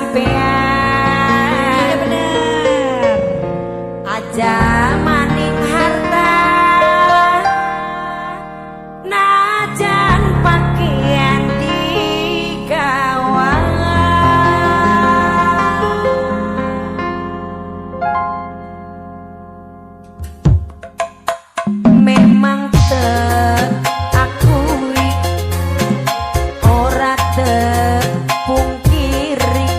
sampean. Iya bener. Aja maning harta najan pakaian digawa. Memang akui ora pungkiri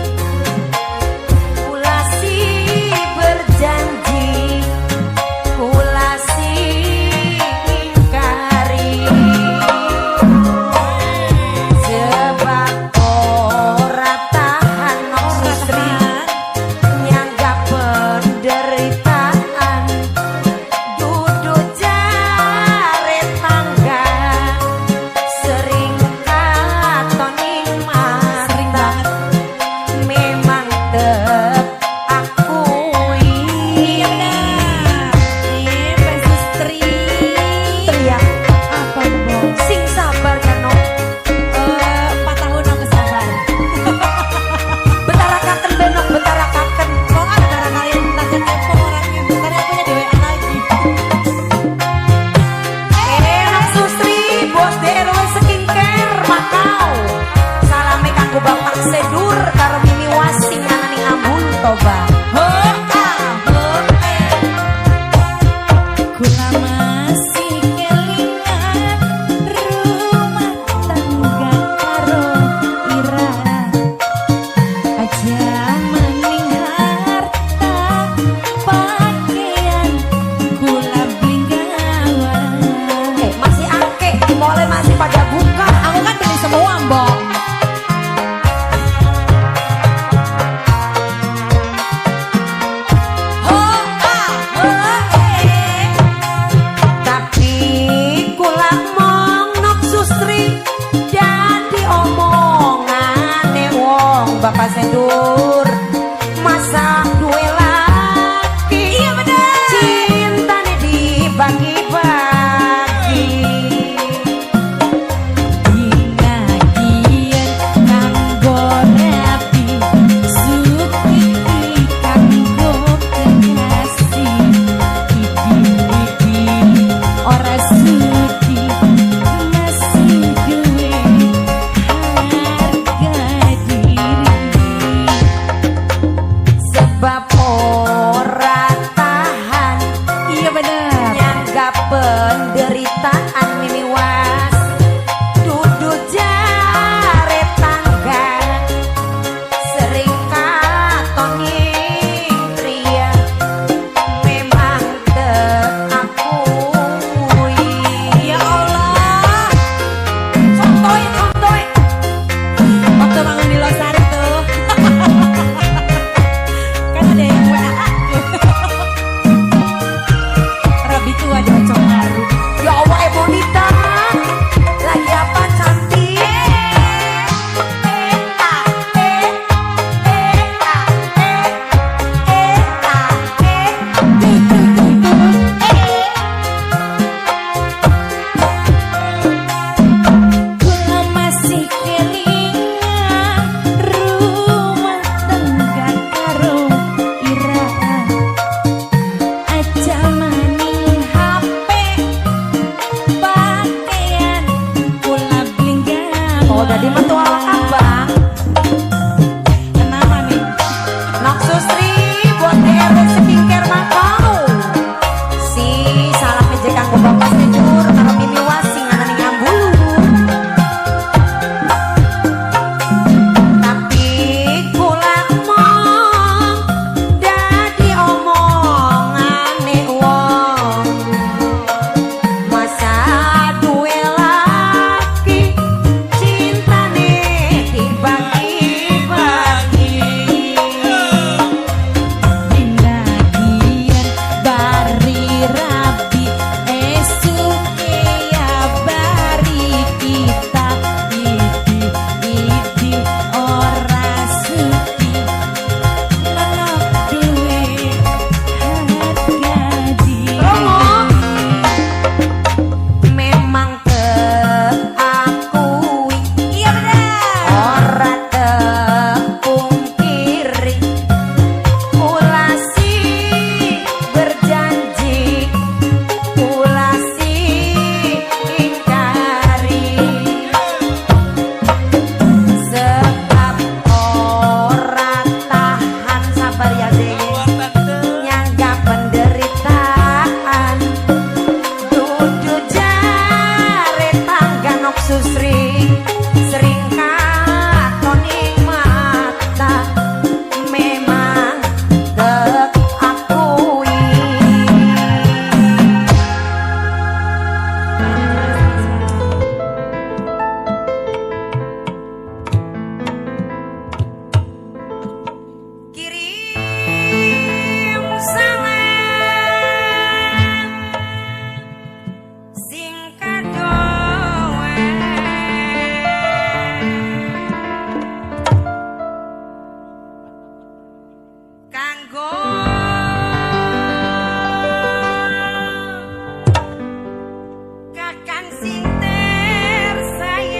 Kakang sing tersayang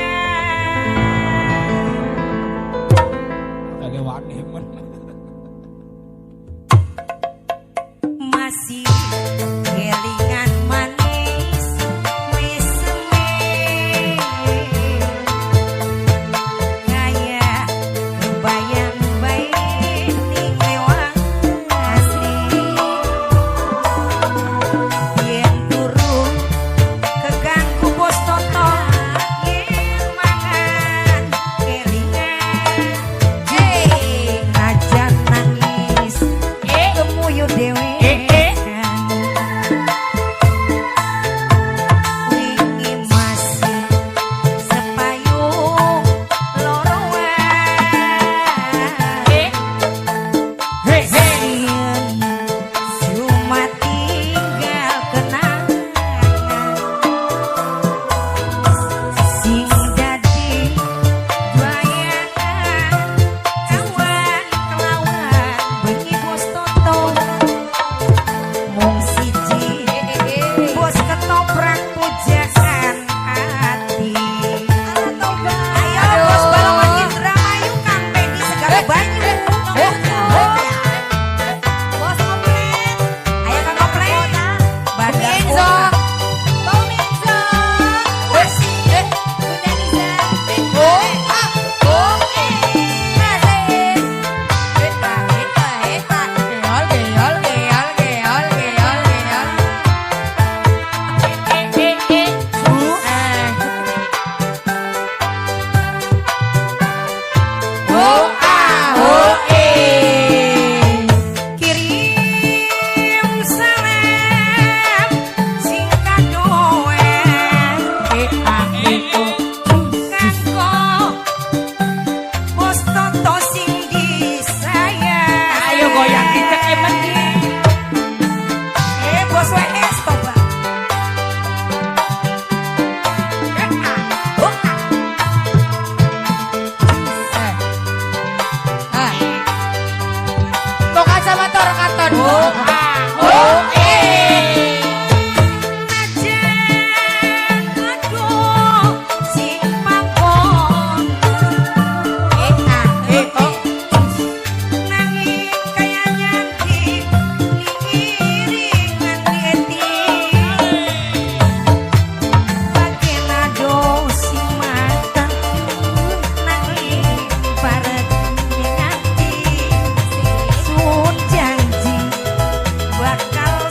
Kage wani men. masih kelingan manis wis semen kaya kebayang baik ning lewang asri yen turun keganggu bos toto yen mangan kelingan najan nangis kemuyu dewe wingi masih sepayung loroan cuma tinggal kenangan sing dadi bayangan awan kelawan bengi bos toto mung siji bos ketoprak pujaan hati ayo bos balongan Indramayu Kang Pedi segala banyu bos komplit ayo Kang komplit badan wasih udah kirim salam singkat doang kanggo bos toto sing disayang Ayo goyang kita emen bos WS toba Tok kacamata katon. Bakal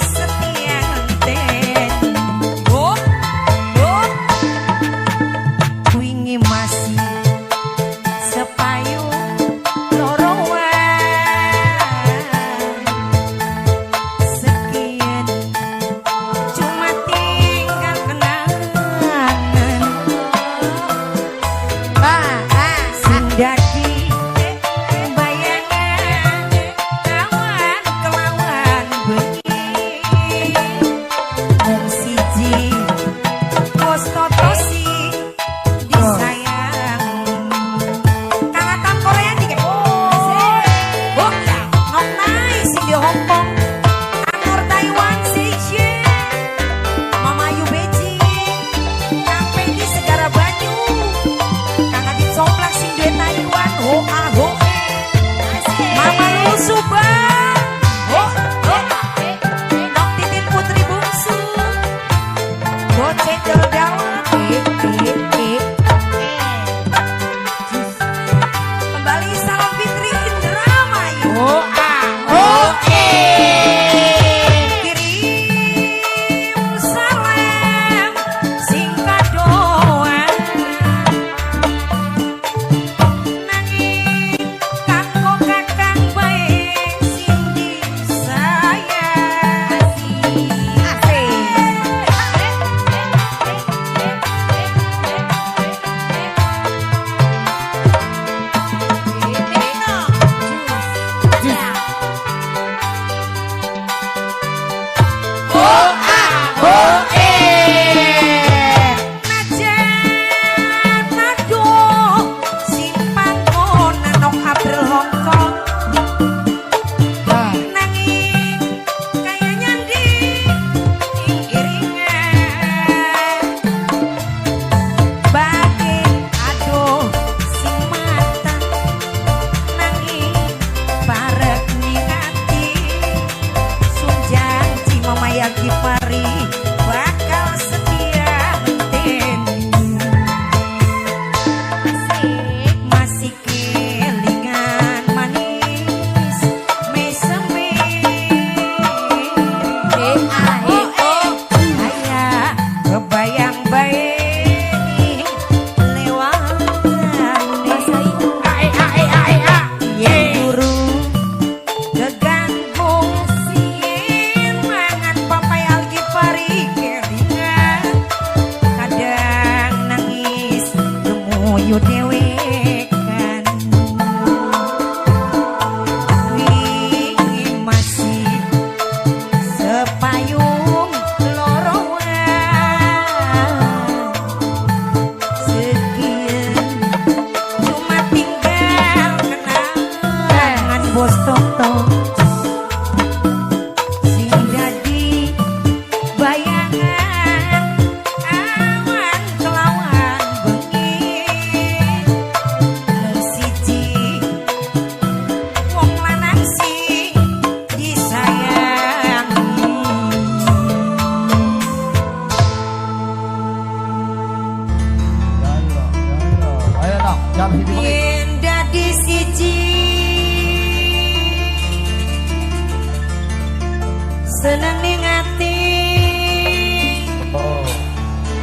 seneng ning ati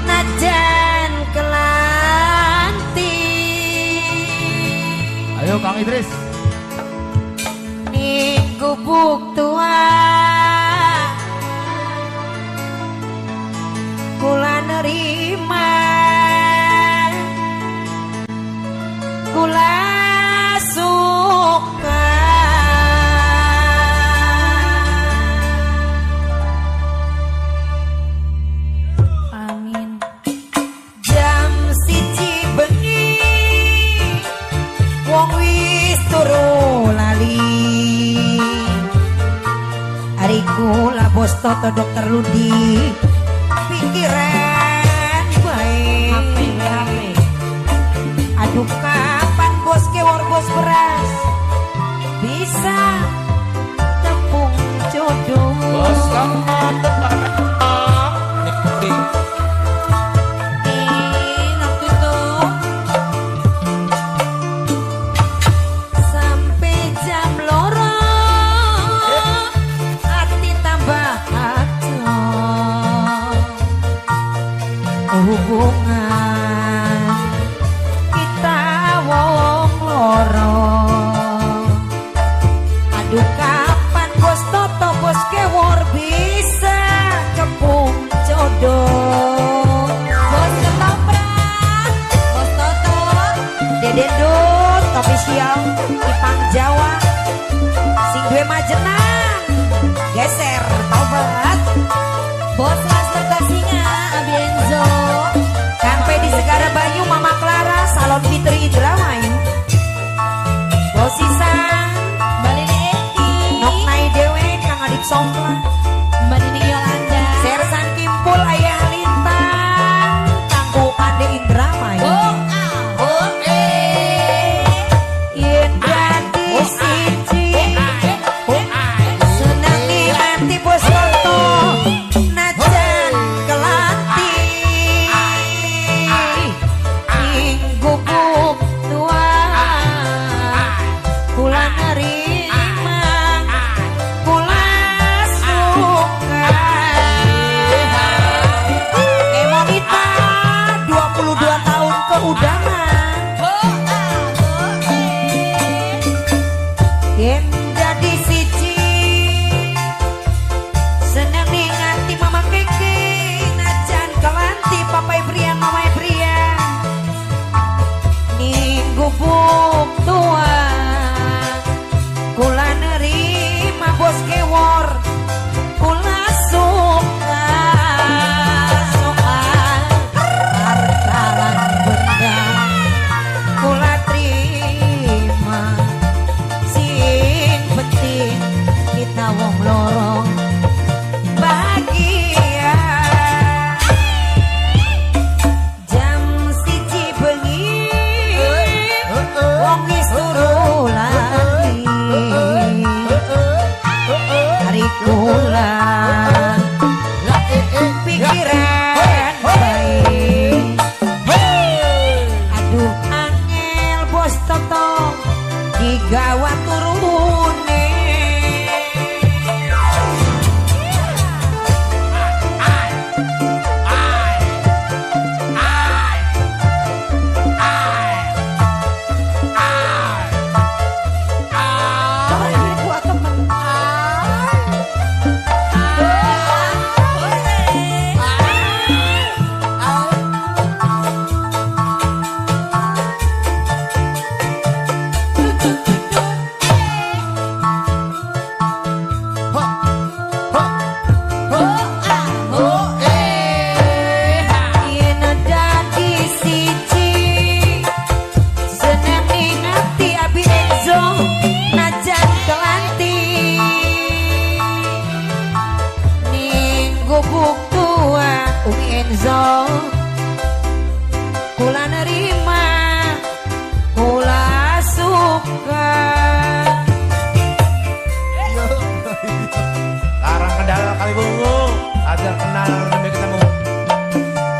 najan kelanti. Ayo Kang Idris. Ning gubuk tua kula nerima, kula suka. Amin. Jam siji bengi wong wis turu lali, hari kula bos Toto dokter Ludi pikiran baik. Aduh kapan bos kewor bos beras bisa tepung jodoh. Bos kamu nikmati. Waktu itu sampai jam loro hati tambah adoh. Hubungan kita wong loro. Aduh kapan bos Toto bos kewor bisa kepung jodoh. Bos ketoprak, bos Toto, Dede Dut, official Ipang Jawa, sing duwe majenan, geser tobat. Bos Master Tasinga, Abi Enzo, sampai di Segara Banyu Mama Clara, Salon Fitri Indramayu. Bos Isan, Balini Eki, Nok Nai Dewe, Kang Adip Sompla, Mbak Nini Yolanda, Sersan Kimpul Ayah Lintang, Tanggu Pande Indramayu. Yen dadi siji, seneng ning ati bos Toto, najan kelanti. Ning gubuk tua, kula nerima, kula suka. Emonita 22 tahun keudangan. Yen jadi siji seneng ning ati Mama Keke najan kelanti Papai Brian Mamai Brian. Ning gubuk tua kula nerima bos kewor, kula suka. Soal harta lan benda kula terima, sing penting kita wong loro bahagia. Jam siji bengi wong wis turu lali, hari kula pikiran baik. Aduh angel bos Toto digawa turune. Yen dadi siji seneng ning ati Abi Enzo najan kelanti. Ning gubuk tua Umi Enzo kula nerima, kula suka. Larang kendala kali bungu, ajar kenal sampai ketemu.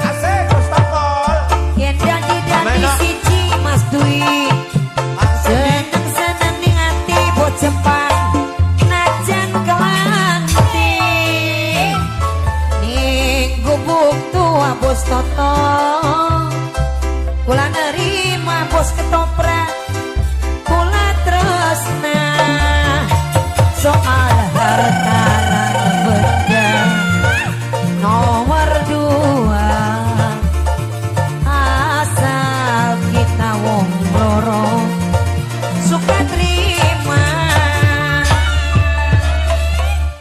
Asik, Bos Tokol. Yen dadi Amena. siji Mas Dwi seneng-seneng ning ati bocah Jepang najan kelanti. soal harta lan benda. Nomor dua, asal kita wong loro suka terima.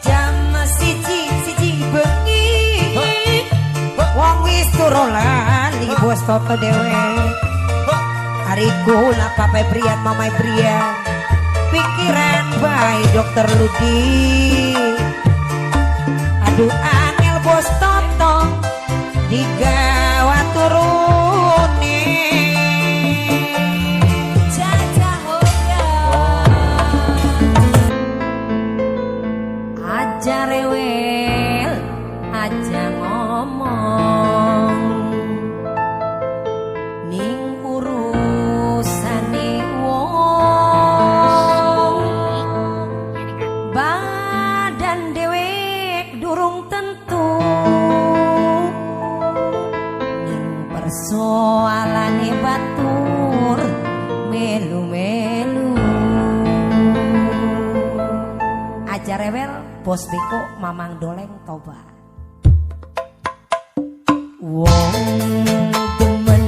Jam siji bengi wong wis turu lali bos toto dewe. Hariku lah papai prian mamai prian, pikiran baik dokter Ludi. Aduh angel bos toto digawa turune. Jajah hoya aja rewel aja ngomong ning urusane wong. Badan dewek durung tentu ning persoalane batur melu-melu. Aja rewel bos beko mamang doleng toba. Wong demen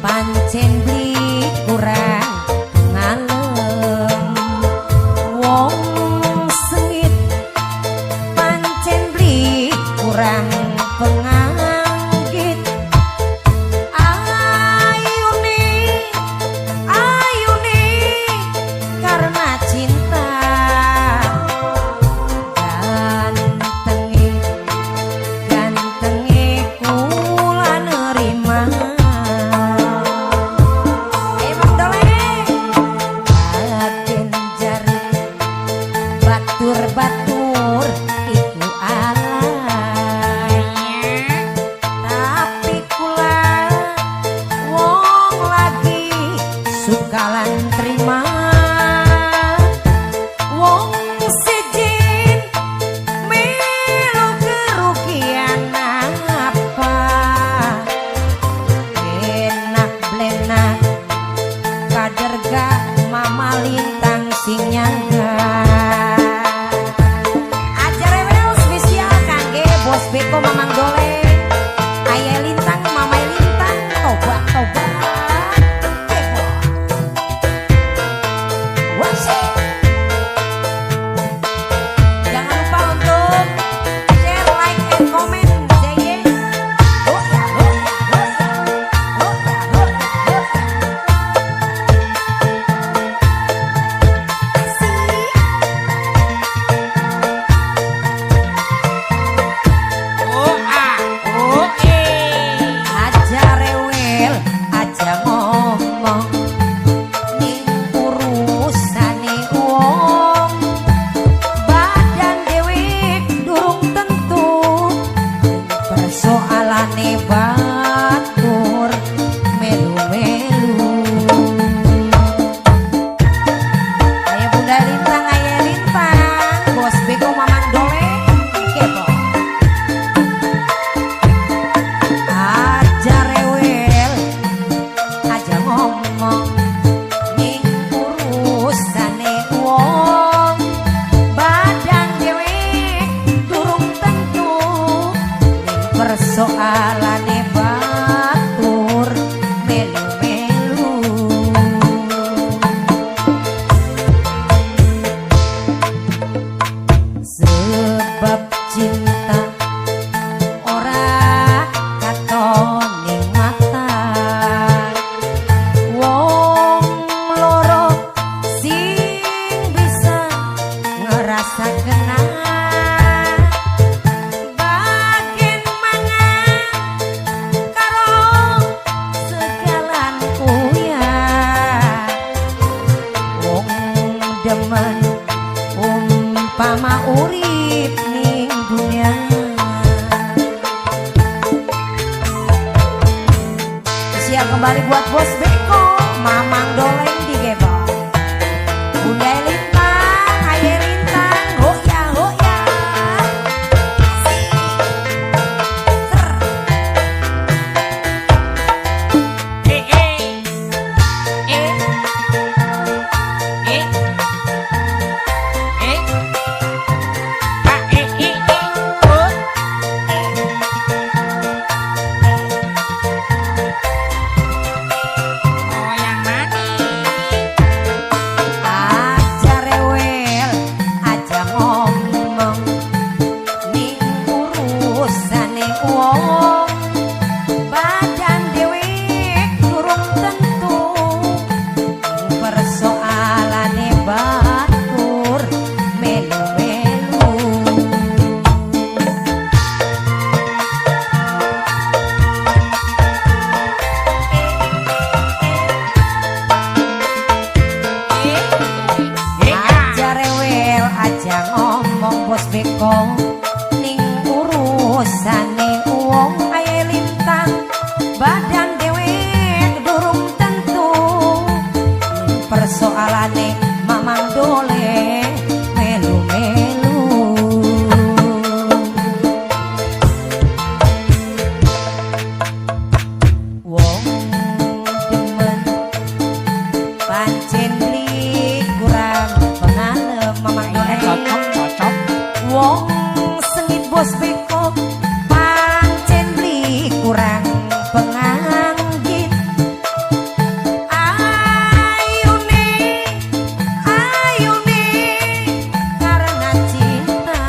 pancen beli kurang ngalem. Wong sengit pancen beli kurang penganggit. Ayune karena cinta. Gantenge kula nerima. Emang doleng agen jari batur-batur itu alay. Tapi kula wong lagi sukalan terima. Wong sejin melu kerugian apa. Enak blenak kader gak mama lintang sing nyangga. Aja rewel spesial kangge bos beko mamang doleng. Ayah lintang mamai lintang tobat. Kepo wasik. Jangan lupa untuk share, like, and comment. Jaya. Hoya. Aja rewel, aja ngomong ning urusane wong. Badan dewek durung tentu persoalane batur melu-melu. Ayah bunda lintang, ayah lintang bos beko mamang doleng kepo. Aja rewel, aja ngomong ning urusane wong. Badan dewek durung tentu ning persoalane batur melu-melu. Sebab cinta ora katon ning mata. Wong loro sing bisa ngerasa kena. Bagen mangan karo segalan kuya. Wong demen umpama urip ning dunia. Siap kembali buat bos beko mamang doleng di gebang. Bunda lintang, ayah lintang, hoya. aja ngomong bos beko ning urusane wong aye lintang badan dewek durung tentu persoalane mamang dole melu-melu wong demen pancen beli kurang pengalem mamang dole Cocok. wong sengit bos beko pancen beli kurang penganggit ayune karena cinta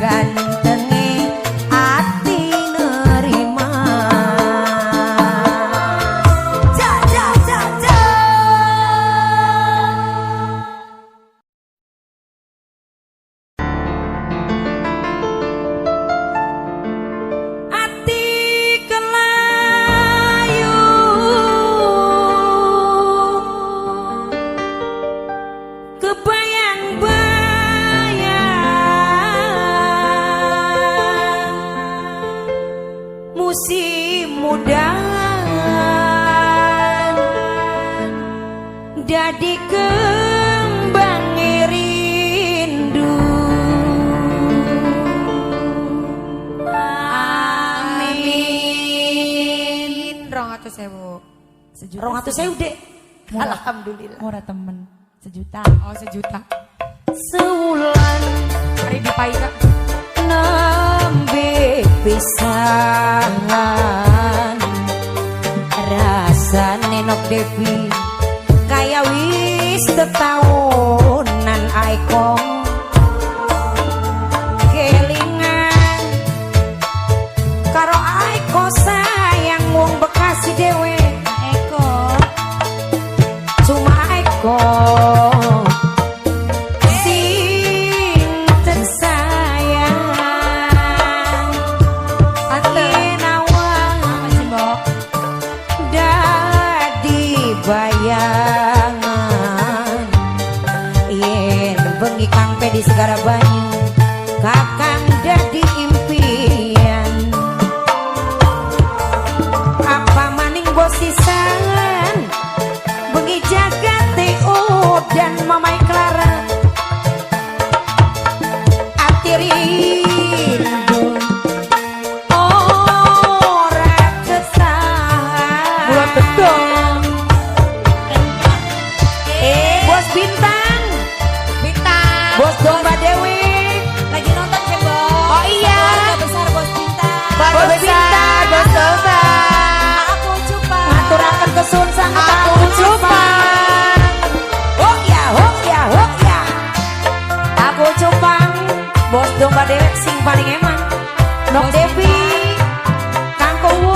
gantenge hati nerima ja hati kelayu kebayang-bayang musim mudan dadi kembang rindu amin 200.000 Sejuta. 200.000 dek Murah. alhamdulillah Murah temen. Sejuta. Oh 1 juta. sewulan Hari dipaida. nembe pisahan rasa nenok Devi kaya wis tetahunan aikong kelingan karo aiko sayang wong Bekasi dewe Eko. cuma aiko sing tersayang angin awang dadi bayangan yen bengi kang pedi segara banyu kakang dadi impian apa maning bos sisan bengi jagat Teo dan Mamai Clara ati rindu ora kesahan Bulan bedong. bos bintang bos domba dewi Lagi nonton cebok. oh iya Keluarga besar bos bintang. bos bintang bos domba Aku coba. ngaturaken kesun sangat aku coba oh ya aku coba bos domba dewek sing paling eman Nok Devi Kang Kowo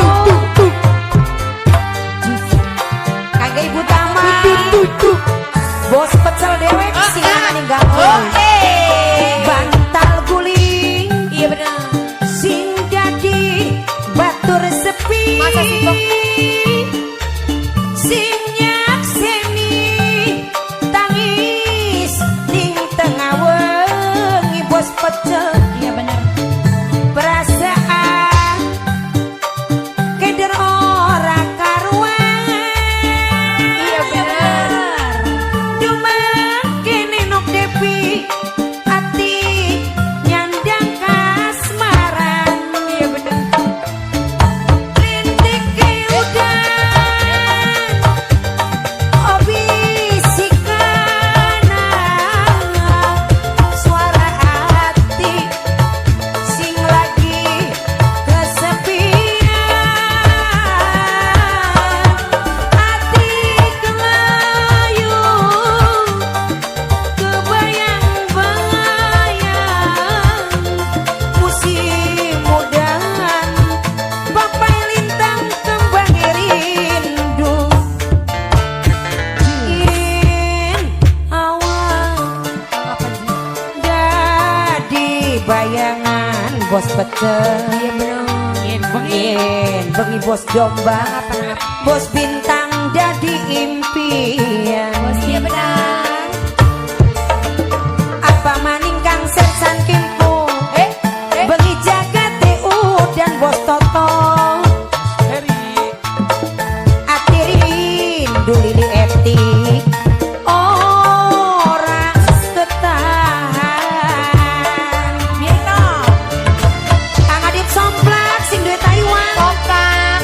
Kagak Ibu Tama bos pecel dewek sing amaning ganggu bantal guling Iya bener. sing jadi batur sepi Masa sih, Bang? sing nyakseni tangis ning tengah wengi bos pecel Iya bener. perasaan keder ora karuan Iya bener. Dumang kene Nok Devi ati nyandang kasmaran Iya bener. rintik ke udan obi sikana suara hati sing lagi kesepian hati kelayu kebayang-bayang musim mudan bapai lintang kembang rindu in awal dadi bayangan bos pecel Iya bener. bengi bos domba bos bintang dadi impian Lili Eti orang ketahan Mirna. Kang Adit Somplak sing duwe Taiwan Kompak.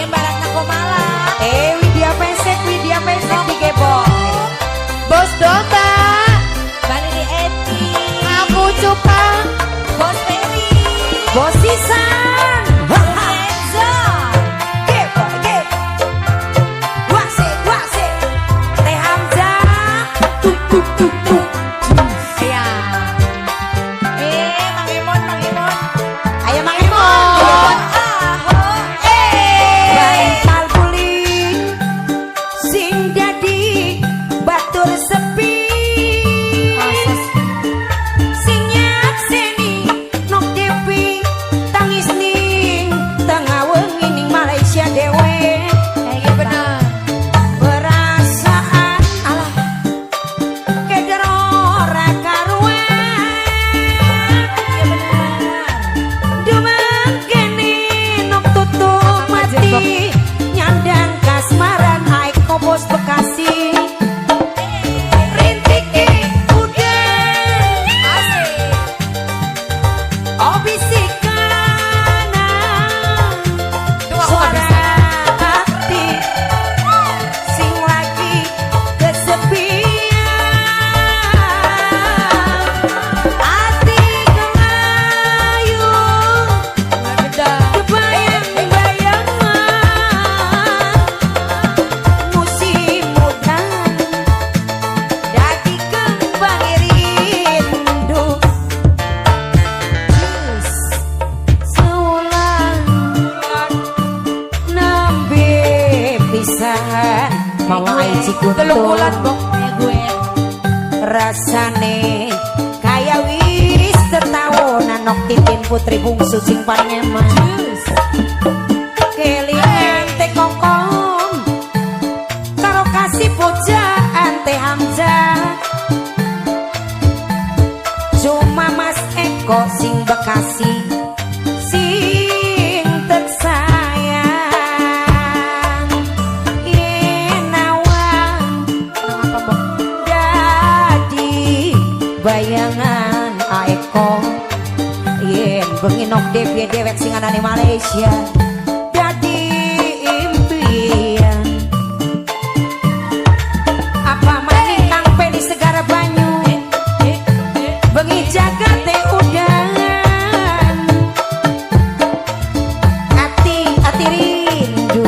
Baratna Komala. Widya Pesek digeboy Bos Domba. Balili Eti. Aku Cupa. Bos Peri. Bos Sisan Enzo. geboy Wasik Teh Hamzah Ya. Mang Emon. Ayo Mang Emon Baik Palbuling sing dadi batur sepi sing nyakseni nok depi tangis ning tengah wengi ning Malaysia dewe Iya bener. perasaan alah keder ora karuan Iya bener. Dumang kene nok tutup mati nyandang kasmaran aik kobos Bekasi rintiki udah Asik. oh bisikana Tuh aku suara gak hati sing lagi kesepian hati kelayung kebayang-bayangan musim udan dadi kembang rindu seulang nembe pisan mau ai Telung bulan cikutung bok ya gue. rasane kaya wis tetahunan nok titin putri bungsu sing paling eman kelingan teh kokong karo kasih pujaan teh Hamzah cuma Mas Eko sing Bekasi sing tersayang Yenawang Apa bok? dadi bayangan Aeko yen bengi nok dewe dewek sing anane Malaysia dadi impian apa maning kang peni segara banyu bengi jaga teh udan ati rindu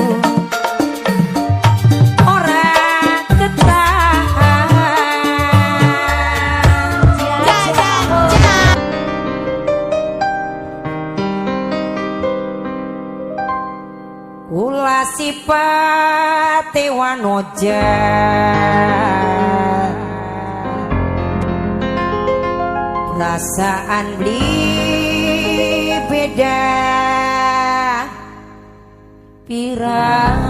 ora ketahan Kula sipate wanoja perasaan beli beda pirang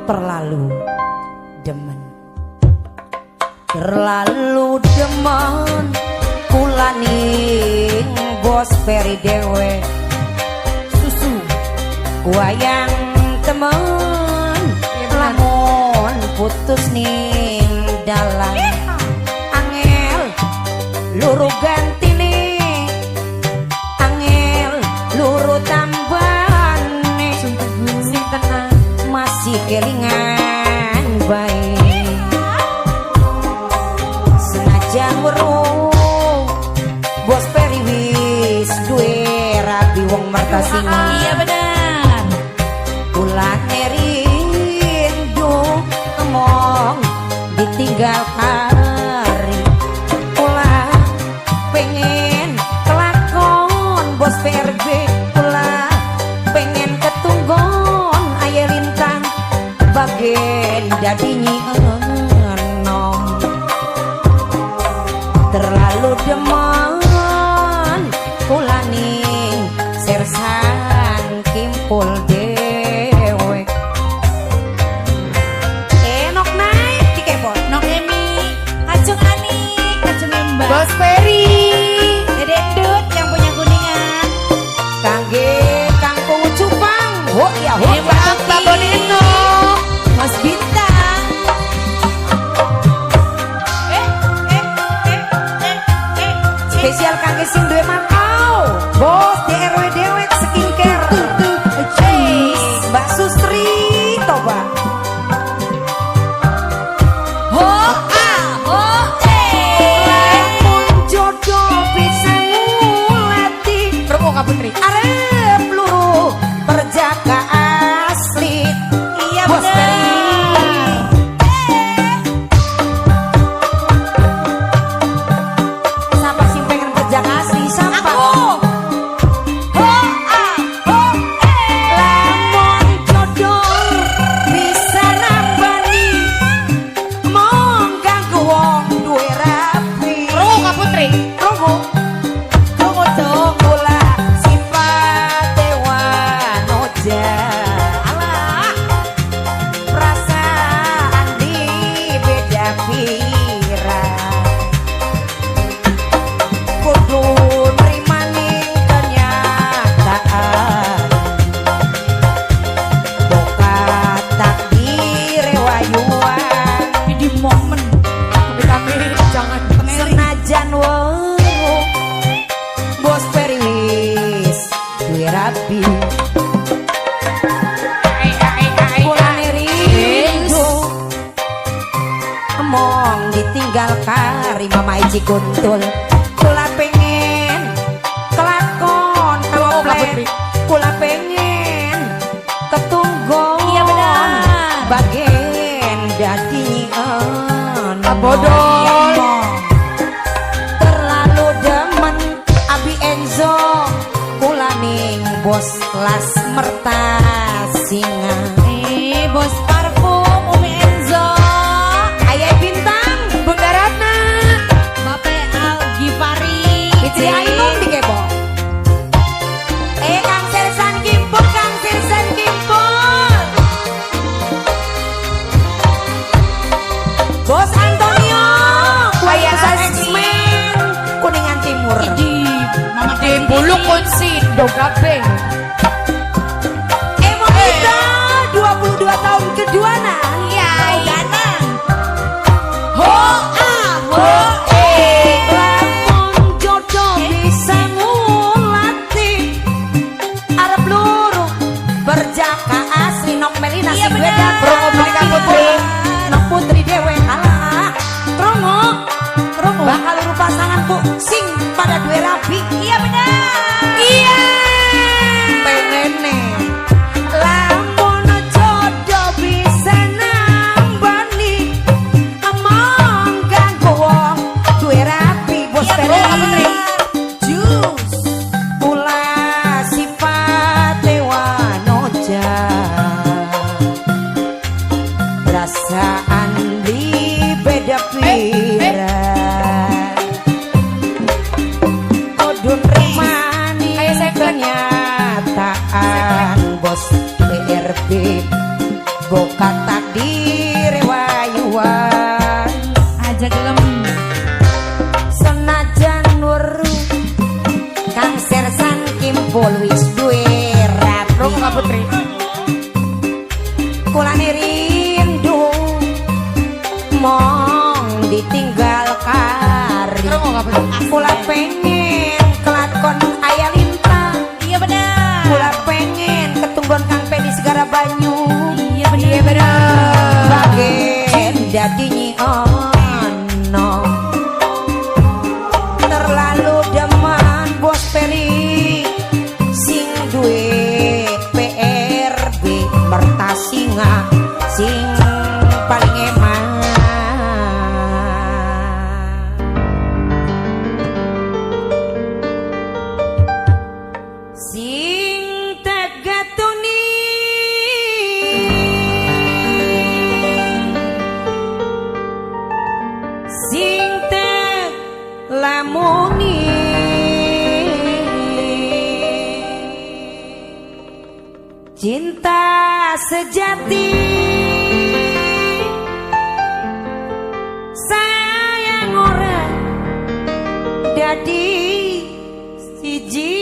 terlalu demen kula ning bos Peri dewe susu wayang temen lamun putus ning dalan angel luru ganti nih angel luru tambahan nih Sing tenang. masih kelingan baik senajan weruh bos Peri wis duwe rabi wong mertasingan Iya bener. Ulan rindu ngomong ditinggal kari ulah pengen kelakon bos PRB ulah pengen ketunggon aya lintang bagen dadi enom terlalu demen kula ning sersan kimpul dewek enok naik dikebot Nok Emi. Kacung Ani. Kacung Mbak. Bos Peri. Dede Dut yang punya kuningan. kangge kangkung cupang oh Antonino. Mas Bintang. Spesial kangge sing duwe makau. Bos DRW dewek skincare. Mbak Sustri toba. Ho a ho Lamun jodoh bisa ngulati. Promo Kak Putri. Arep luruh perjaka asli. Iya Bos bener. Siapa sih pengen perjaka asli? Siapa? Aku. Ho a ho Lamun jodoh bisa nambani. Mong ganggu wong duwe rapi. Promo Kak Putri. Tunggu. Tunggu dong kula sifat dewa noja. Alah. Perasaan di beda pikiran. Kudu nrimaning kenyataan. Bokat takdir wayuan. Di momen. Kami jangan pengen. Senajan weruh bos periwis duwe rapi. Kulane rindu mong ditinggal kari mama iji kuntul. Kula pengen kelakon Promo Kak Putri. kula pengen ketunggon. Iya benar. Bagen dadi Bodol. terlalu demen Abi Enzo kulaning bos las mertasinga. bos parfum Umi Enzo. Ayah Bintang Bunda Ratna Bapak Al Gifari. Fitri Ainun di Kebo. Kang Sersan Kimpul, Kang Sersan Kimpul. Bos Antonio Ayah Kualitas Asli. X-Men Kuningan Timur. Di Mama Di bulu kunsin. Dogabe. Emang kita 22 tahun kedua nah. Iya, Danang. Ho ah ho lamun jodoh bisa ngulati. Arep luruh berjaka asli nok Melina Iya, sing bener. beda. Promo beli Kak Putri. Nok Putri dewe alah. Promo bakal luruh pasanganku sing pada duwe rapi. Iya benar. Iya. Pengen lamun jodoh bisa nambani among ganggu wong duwe rapi bos Iya Peri. benar. Jus. Pula sifat dewa noja. Perasaan di beda pikiran. Kodun rimani Ayo, saya kenyataan bos PRB. Bokat takdir wayuan. Aja gelem. Senajan weruh Kang Sersan Kimpul wis duwe rapi. Promo Kak Putri. Kulane rindu mong ditinggal kari. Promo Kak Putri. Kula pengen kelakon Ayah Lintang. Iya benar. Kula pengen ketunggon Kang Pedi Segara Banyu. Iya benar. Bagen dadi nyiono. Terlalu demen bos Peri sing duwe PRB mertasinga sing paling eman. Sing tegatuni sing lamuni cinta sejati sayang orang dadi siji.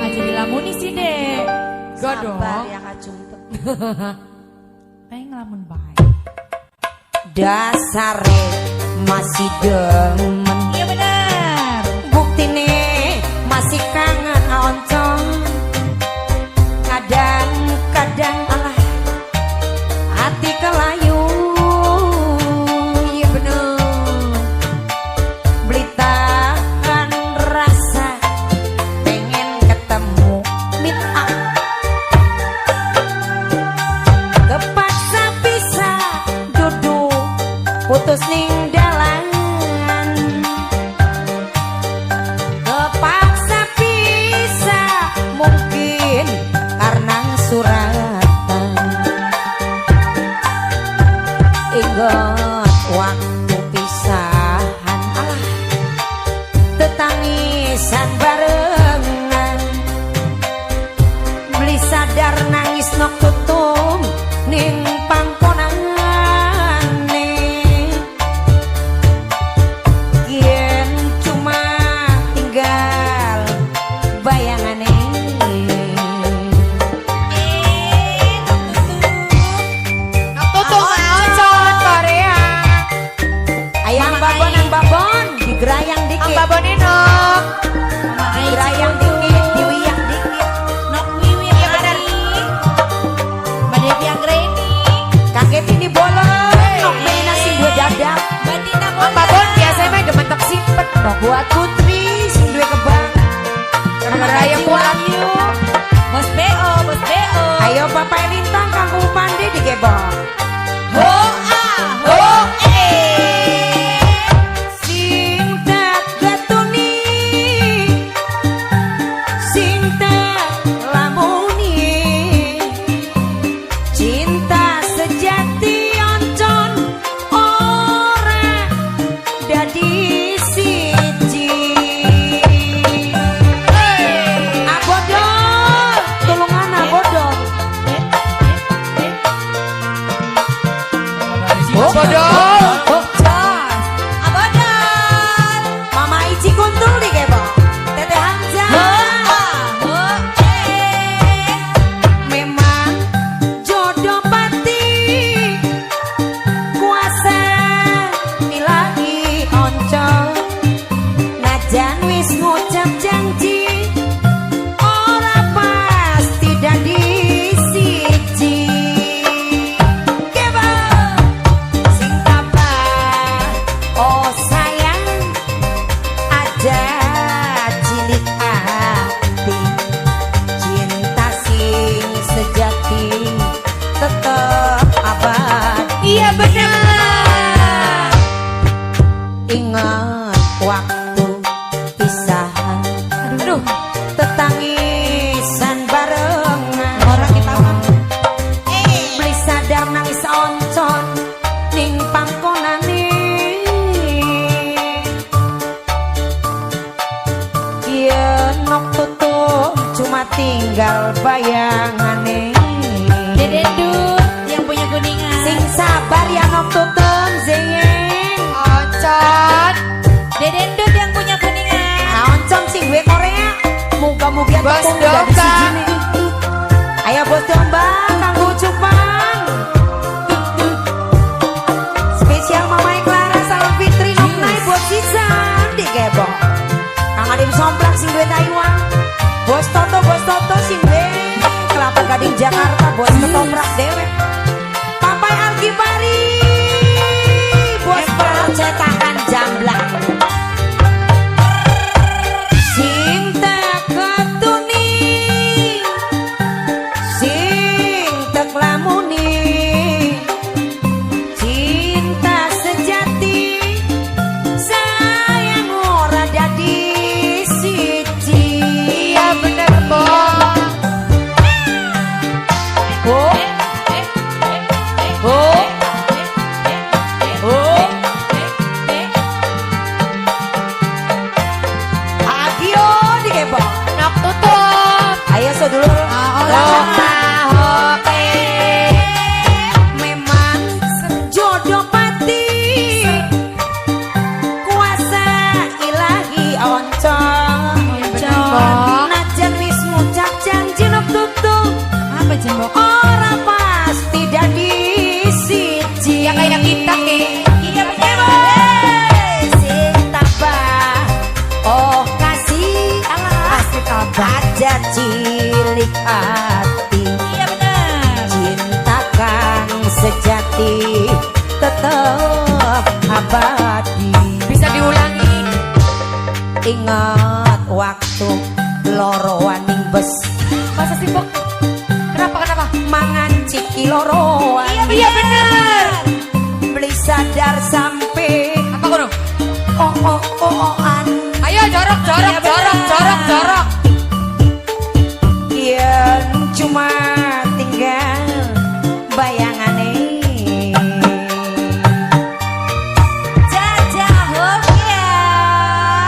Aja dilamuni sih deh. sabar dong. ya kacung tuh. Kayak ngelamun baik. Dasare masih demen. Iya benar. Buktine masih kangen oncom. Kadang-kadang alah hati kelayu. Iya bener. Belitakan rasa pengen ketemu meet up. Kepaksa bisa duduk putus ning dalan. Kepaksa bisa mungkin karena suratan. Ingat waktu pisahan alah tetangisan barengan. Beli sadar nangis nok tutum ning pangkonanane. Yen cuma tinggal bayangane. Tutup oncon Korea. Ayang babon digerayang Ang dikit. babonino. Digerayang dikit, diwiyak dikit. Nok wiwi yang ada nih. Mbak Devi yang Greni. Kaget ini bolong. Nok beli nasi dua dadak. Mbak Dina Ang babon biasanya mah demen tak simpet. Nok buat putri sing duwe kebang. Gara-gara yang pulang yuk. Bos BO, Bos BO. Ayo Papa Lintang Kang Upande digebok. Ho ah, ho eh. Sing tak getuni, sing tak lamuni. Cinta sejati oncon ora dadi siji. Abodol, tulungan abodol. Bodol. Jos. Abodal. Mama Ici kuntul digebok. Tete Hamzah. Ho ah, ho eh. Memang jodoh pati kuasa ilahi oncom. Najan wis ngucap janji ora pasti dadi siji. Keba sing tabah oh sayang ada cilik hati. Cinta sing sejati tetep abadi. Iya benar. Ingat waktu pisahan. Aduh. Tetangisan barengan. Orang kita mah. Beli sadar nangis oncon ning pangkonane. Yen nok tutup cuma tinggal bayangane. Dedendut yang punya kuningan. Sing sabar ya nok tutup zeyeng. Oncon. Dedendut yang punya kuningan. Nah, oncom sing gue Korea. Muga-muga Bos tepung udah di domba. sini. Ayo bos domba, kanggo cupang. Spesial Mama Clara, salam Fitri, Nok Nai buat sisa digebok. Kang Adim Somplak sing gue Taiwan. Bos Toto sing gue Kelapa Gading Jakarta, bos ketoprak dewe. Papai Alkibari, bos percetakan Jamblang. Sing tak ketuni, sing tak lamuni. Cinta sejati sayang ora dadi siji. Iya bener Bang. Oh, oh, Simbok. Ora pasti dadi siji. Ya kayak kita ke. Iya bener. Sing tabah. Oh kasih Allah. Pasti kabar. Aja cilik hati. Iya bener. Cinta kang sejati tetap abadi. Bisa diulangi. Ingat waktu loro waning bes Masa Simbok? Kenapa? mangan ciki loro Iya bener. beli sadar sampai Apa kono? oh-an Ayo jorok. yen cuma tinggal bayangane Jajah Hopia.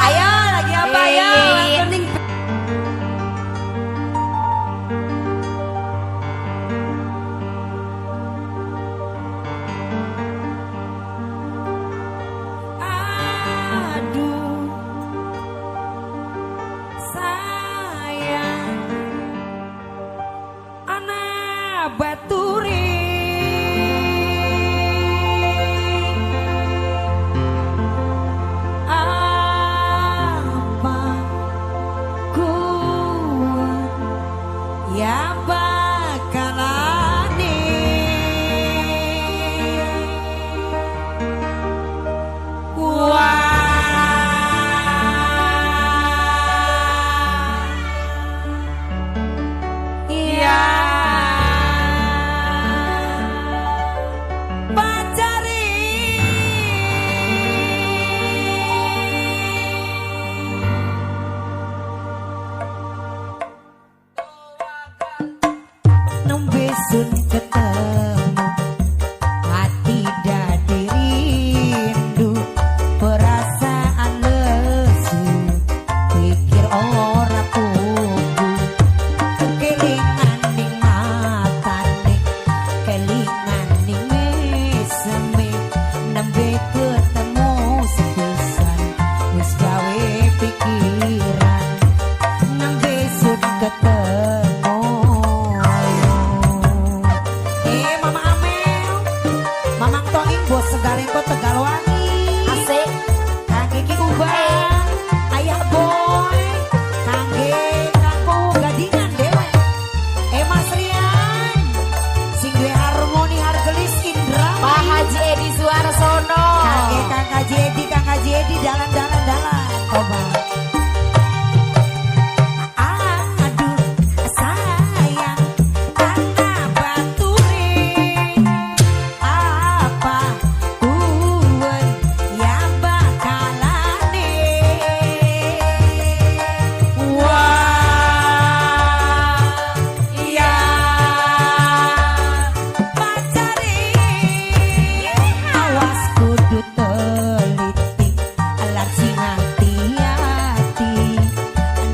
ayo lagi apa ayo kuning aduh sayang anak baturi apa ku ya bakalane wah ya pacari nembe sun ketemu hati dadi rindu perasaan lesu pikir ora pugu kelingan ning matane kelingan ning meseme nembe ketemu sepisan wis gawe pikiran nembe sun ketemu Mama Amel Mamang Toing bos segarengko Tegalwangi Asik. Kangge Ki Ubang Ayah Boy Kangge Kangko Gadingan dewe Mas Rian sing duwe harmoni hargelis Indra Pak Haji Edi Suarsono. Kangge Kang Haji Edi dalan Coba aduh sayang anak baturi apa kuwen ya bakalane wah ya pacari awas kudu teliti alat sing hati-hati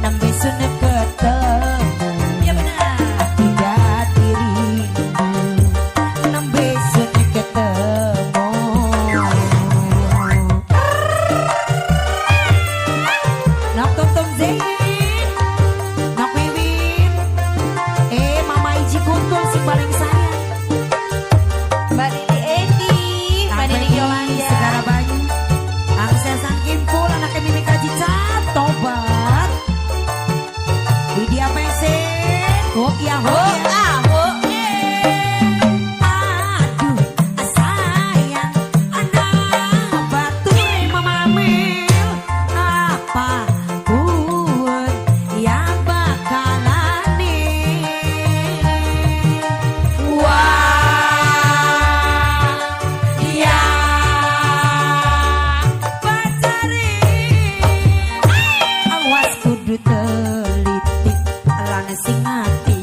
nembe sun ketemu Iya bener. tidak dirimu nembe sun ketemu nak tonton Zain nak Wiwin Mama Iji Kuntul si paling sayang Mbak Lili Edi. Mbak Lili Yolanda. Segara Banyu Aksesan Kimpul anaknya Mimi Kaji Cat Tobat Widya Pesen Hokia Hokia Aduh sayang anak baturi Mama Amel apa kuat ya bakalane wah ya pacari awas kudu teliti lan sing hati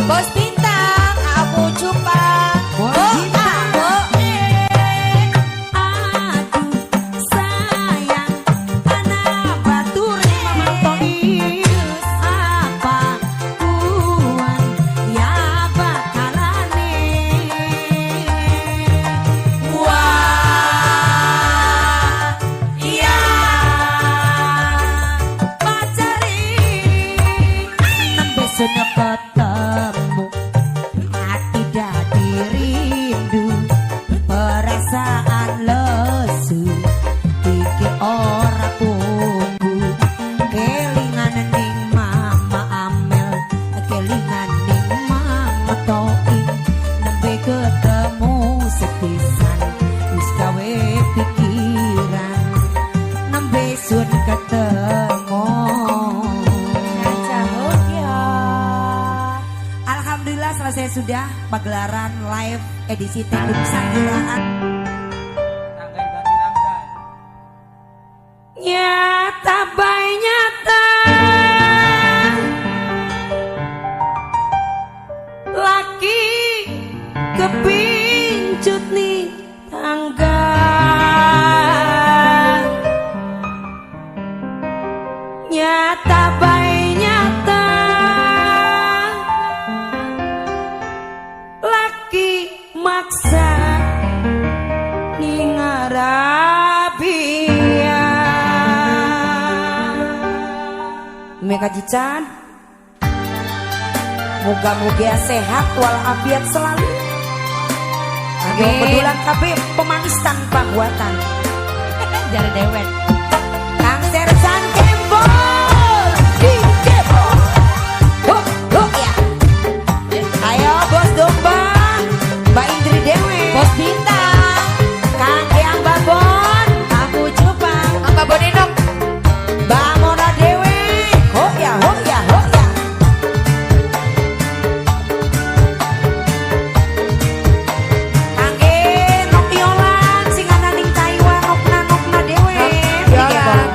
Bos Bintang, aku cupang. Bos Bintang. Aduh sayang, tanah batur mamang tois apa kuan ya bakalane. Wah, iya pacari nembe sudah ketemu hati dadi rindu perasaan lesu iki ora pugu kelingan ning mama Amel kelingan ning mama Toi nembe ketemu sepisan wis gawe pikiran nembe sun ketemu. Alhamdulillah selesai sudah pagelaran live edisi Tendung Sangguraan. Nyata bay nyata laki kepincut nih tangga nyata bay nyata laki maksa ningarabia Meka Jican moga-moga sehat walafiat selalu. Amin. Kebetulan KB pemanis tanpa buatan. Jare dewek. Kang Sersan Kembol di Kembol. Ya. Ayo bos domba, Mbak Indri Dewe, Bos Bintang, Kang Eyang Babon, aku cupang. Mbak Bonenok. Mbak Mona Dewe. Oh ya, oh ya, oh ya. Kangge Nok Yolan, singana ning Taiwan, Nokna Dewe. Yolan.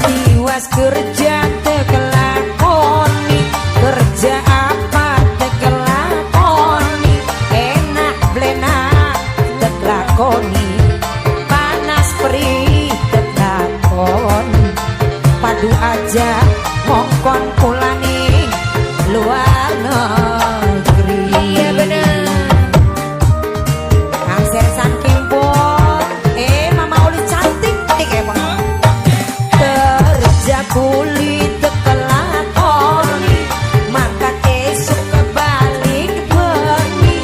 Tiwas kerja tekelakoni, kerja apa tekelakoni, enak blenak tekelakoni, panas perih tekelakoni, padu aja mongkon pulani luar negeri. Iya bener. Kang Sersan Kimpul, Mama Oli cantik nih kayak bang. Kerja kulit tekelakoni, makan esok kebalik bengi,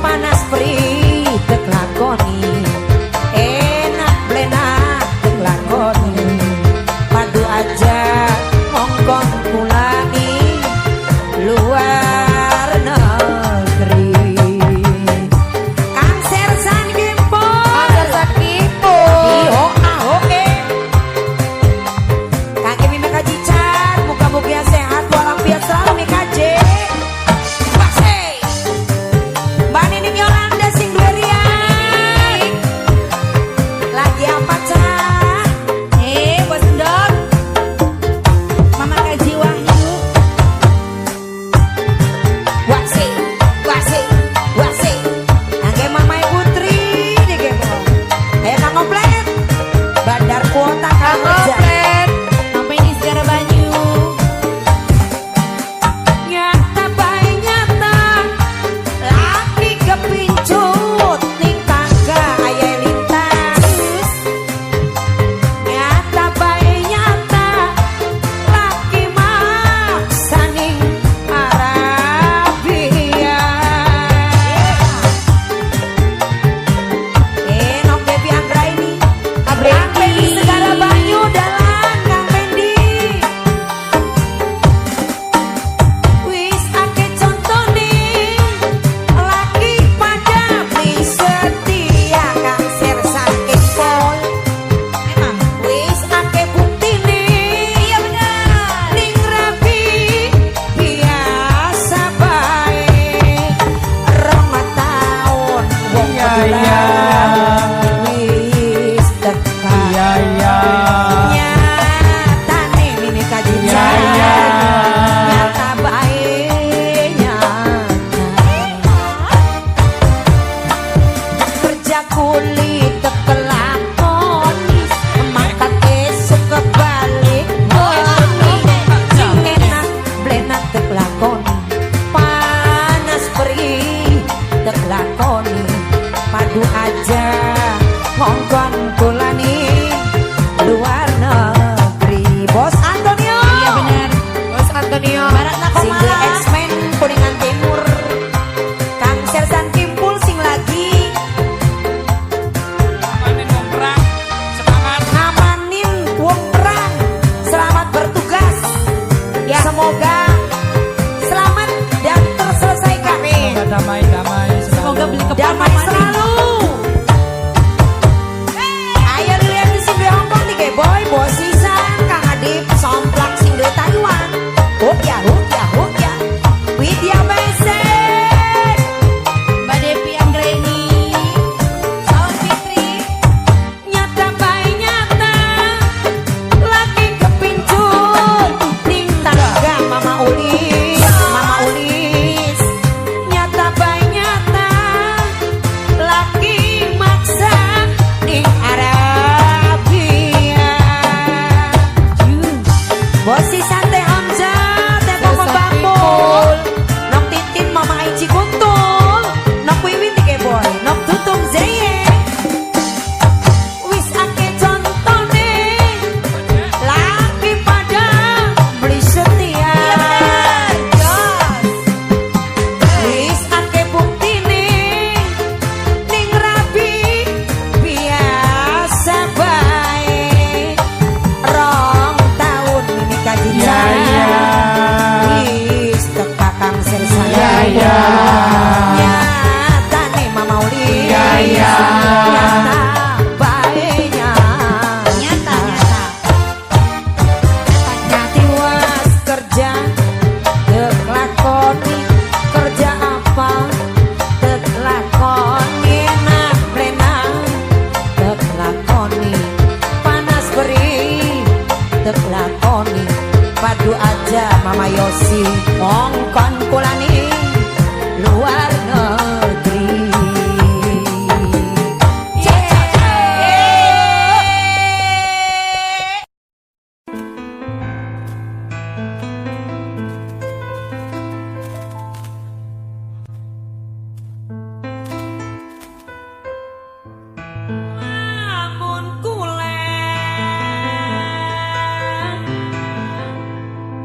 panas perih tekelakoni, enak blenak tekelakoni, padu aja mongkon pulani luar negeri. Kang Sersan Kimpul, Sersan Kimpul. Kang Emi Meka Jican, muka-muka sehat walafiat selalu Meka J. Wase. Mbak Nining Yolanda sing duwe riang. Lagi apa cah? Bos Endok. Mama Kaji Wahyu. Wase, wase, wase. Angge Mamai Putri di Gembong. Ayo Kang Komplet. Bandar kuota Kang Ojak. Komplet. Sampai di Segara Banyu. Nyata bay nyata laki kepincut ning tangga aya lintas. Nyata bay nyata laki maksa ning Arabia. Nok Baby Anggra ini Kang Pendi Segara Banyu dalan Kang Pendi. Wis ake contone laki pada beli setia Kang Sersan Kimpul. Emang. Wis ake buktine iya bener ning rabi biasa bae 2 taun wong pedulan wis tekan nyatane Adu aja Mama Yosi mongkon kulani luar negeri. Lamun kula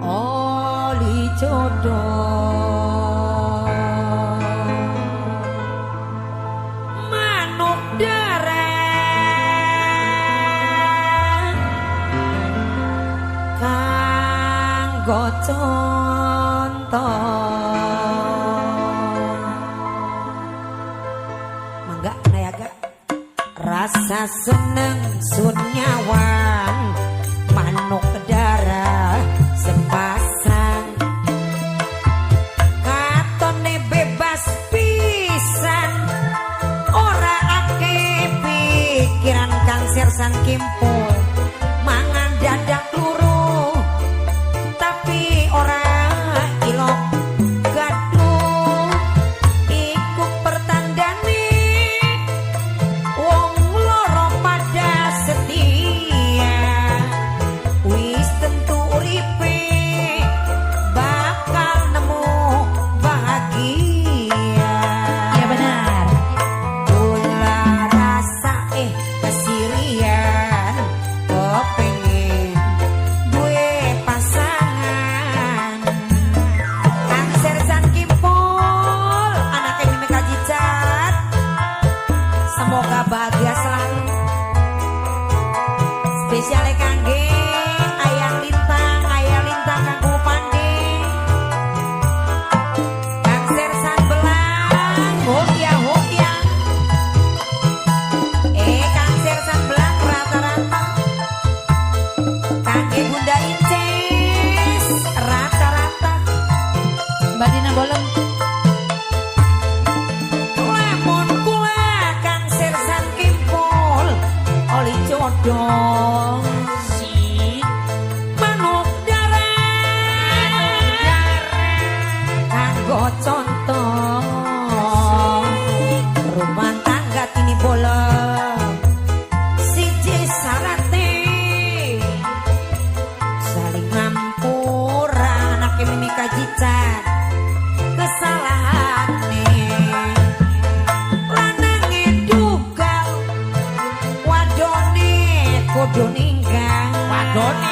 oli jodoh manuk dereng kanggo contoh mangga nayaga rasa seneng sun nyawang manuk darah sepasang katone bebas pisan ora ake pikiran kang sersan kimpul mangan dadak luru tapi ora ilok gaduh iku pertandane wong loro pada setia wis tentu uripe bakal nemu bahagia. Ya benar. Kula rasa kesirian kepengin duwe pasangan Kang Sersan Kimpul anake Mimi Kajicat semoga bahagia selalu spesiale kangge Ayang Lintang Kang Pandi Kang Sersan Belang Hokya Kang Sersan Belang rata-rata kangge Bunda Inces rata-rata Mbak Dina Bolong. lemon kula Kang Sersan Kimpul oli jodoh manuk dareng kanggo contoh rumah tangga tini bolong siji sarate saling ngampura anake Mimi Kajicat kesalahane lanange dugal wadone kudu ninggal wadone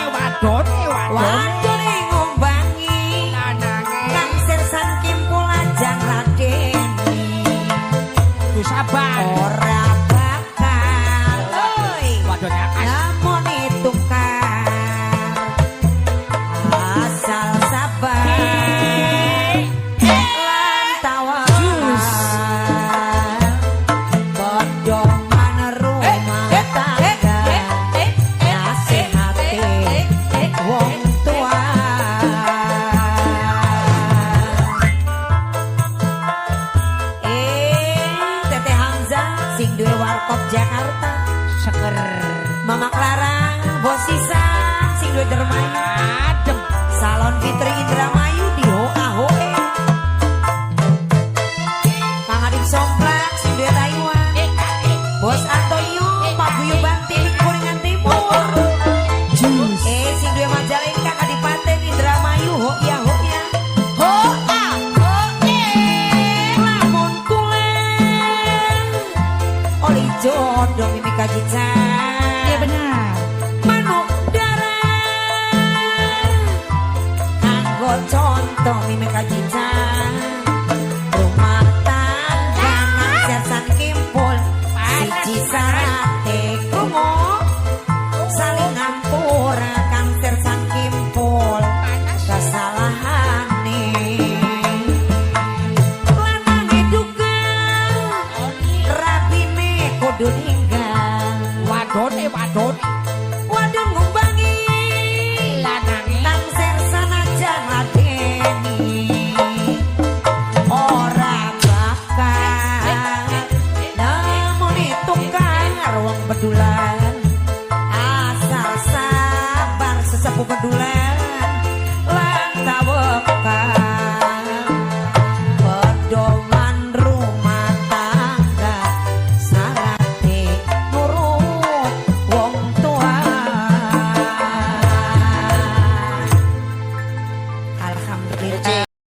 ngombangi Kang Sersan Kimpul ajang ladeni Sabar. ora bakal oi Wadone akas. namun itu kan asal sabar lan tawakal pedoman rumah tangga nasihati wong tua Tete Hamzah sing duwe warkop Jakarta Seger. Mama Clara Bos Sisan sing duwe dermayu Adem. Salon Fitri Indramayu di Hoa Hoe Kang Adip Somplak sing duwe Taiwan Bos Antonio Pak Guyuban Timik Kuningan Timur sing duwe Majalengka Kadipaten Indramayu Hoya lamun kulen oli jodoh Mimi Kajicat Ya benar. manuk dareng kanggo contoh Mimi Kajicat rumah tangga Kang Sersan Kimpul siji sarate krungu saling ngampura Kang Sersan Kimpul kesalahane lanange dugal rabine kudu ninggal Wadone. wadon ngumbangi Lanange. Kang Sersan aja ladeni Alhamdulillah.